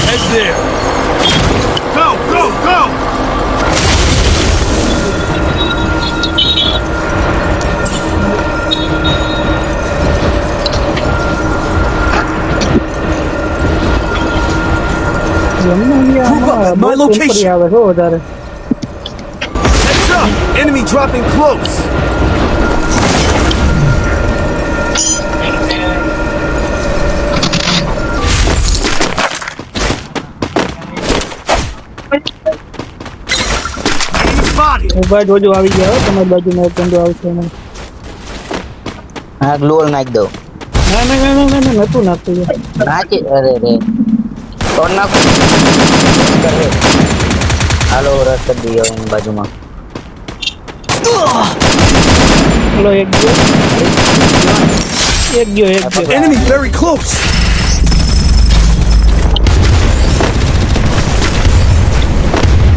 Head there. Go, go, go! Group up at my location. Heads up! Enemy dropping close. Enemy spotted. Mobile જોજો આવી ગયા તમારી બાજુમાં એક બંદો આવશે મને. હા ગ્લોલ નાખી દો. ના નતું નાખતું. નાખી અરે રે તોડ નાખો. હાલો રસ કરી દઈએ એની બાજુમાં. ચલો એક ગયો. Enemy very close.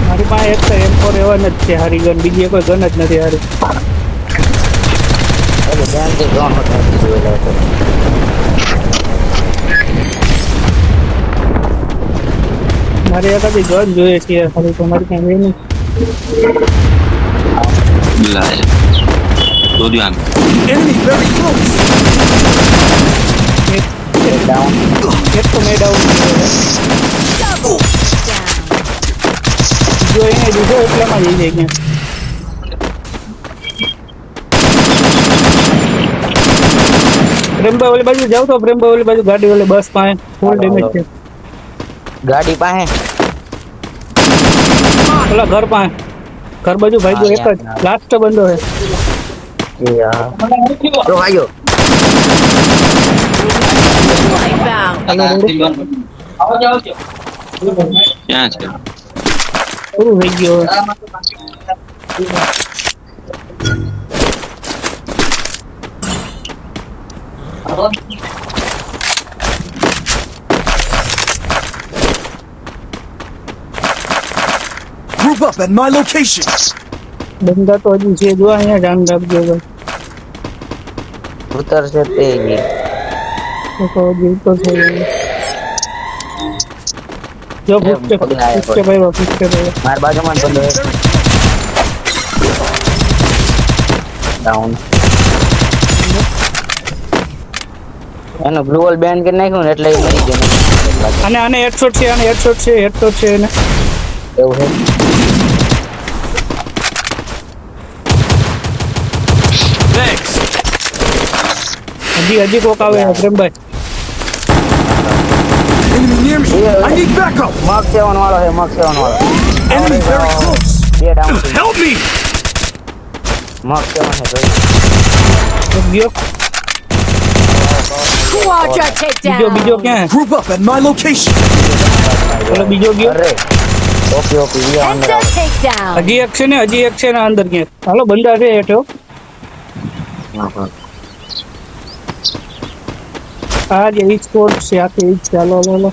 મારી પાસે એક તો M4 એવા જ છે હારી ગન, બીજી કોઈ ગન જ નથી હારી. એટલે ધ્યાનથી જોન હોતા જોયેલા છે. મારે એકાદી ગન જોઈએ છે ખાલી, તમારી પાસે એ નહીં. Enemy very close. ડાઉન એક તો મેં ડાઉન જો એને દીધો એટલામાં જઈ જાય ક્યાં. પ્રેમભાઈ ઓલી બાજુ જાવ તો પ્રેમભાઈ ઓલી બાજુ ગાડી ઓલી બસ પાસે ફૂલ ડેમેજ છે. ગાડી પાસે ઓલા ઘર પાસે ઘર બાજુ ભાઈ જો એક જ લાસ્ટ બંદો છે. એ હા તો આયો ક્યાં છે? પૂરું થઈ ગયું હવે. Group up at my location. બંદા તો હજી છે જો અહીંયા ધ્યાન રાખજો ભાઈ. ઉતરશે તે તો હજી તો છે જો ફૂટકે ભાઈ માર બાજુમાં બંધો છે. ડાઉન એનો બ્લુ વોલ બેન કરી નાખ્યું ને એટલે એ મરી ગયો. આને હેડશોટ છે એને એવું છે. Thanks. હજી કોક આવે પ્રેમભાઈ. Enemy near me. I need backup. મગ સેવન વાળો છે મગ સેવન વાળો. Enemy very close. બે ડાઉન Help me. મગ સેવન છે જોઈ. એક ગયો Quadra takedown. બીજો ક્યાં Group up at my location. ઓલો બીજો ગયો. અરે ઓકે ઓકે ઈ અંદર Enter takedown. હજી એક છે ને અંદર ક્યાં. હાલો બંદા છે હેઠો. આવે. આ જે ઈ સ્પોર્ટ છે આખી ઈ ચાલો હાલો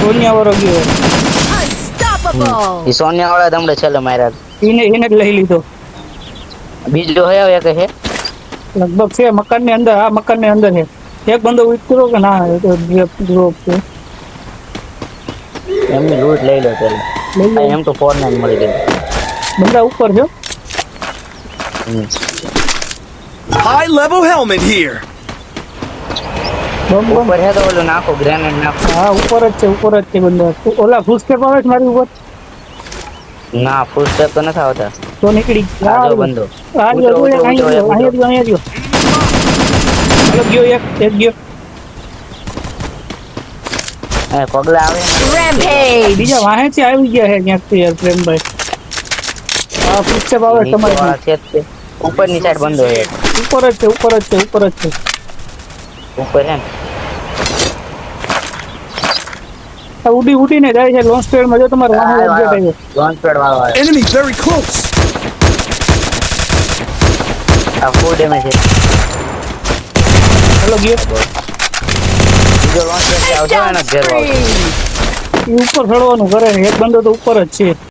સોનિયા વાળો ગયો. Unstoppable. ઈ સોનિયા વાળા તમને છેલ્લે માર્યા. એને જ લઈ લીધો બીજો હે એક છે લગભગ છે મકાનની અંદર. આ મકાનની અંદર છે એક બંદો ઉતરો કે ના એ તો ડ્રોપ છે. એમની લૂટ લઈ લો પેલા. એમ તો 49 મળી ગઈ. બંદા ઉપર છે. High level helmet here. બમ ઉપર હે તો ઓલું નાખો ગ્રેનેડ નાખો. હા ઉપર જ છે બંદા. ઓલા ફૂટસ્ટેપ આવે છે મારી ઉપર. ના ફૂલ સ્ટેપ તો નથી આવતા. તો નીકળી આ જો બંદો. અહીંયા ગયો. એક ગયો એ પગલા આવે ને. Rampage. બીજા વાહેથી આવી ગયા છે ક્યાંકથી યાર પ્રેમભાઈ. આ ફૂટસ્ટેપ આવે તમારે નીચેવાળા છે જ તે. ઉપરની સાઈડ બંધો છે. ઉપર જ છે ઉપર હે ને. ઉડીને જાય છે લોન્ચ પેડ માં. જો તમારે વાહન અપડેટ આવ્યો. લોન્ચ પેડ વાળો આવે. Enemy very close. આ ફૂલ ડેમેજ છે. હાલો ગયો બીજો લોન્ચ પેડ આવજો એનો ઘેર વાળો. ઈ ઉપર ચડવાનું કરે છે. એક બંદો તો ઉપર જ છે.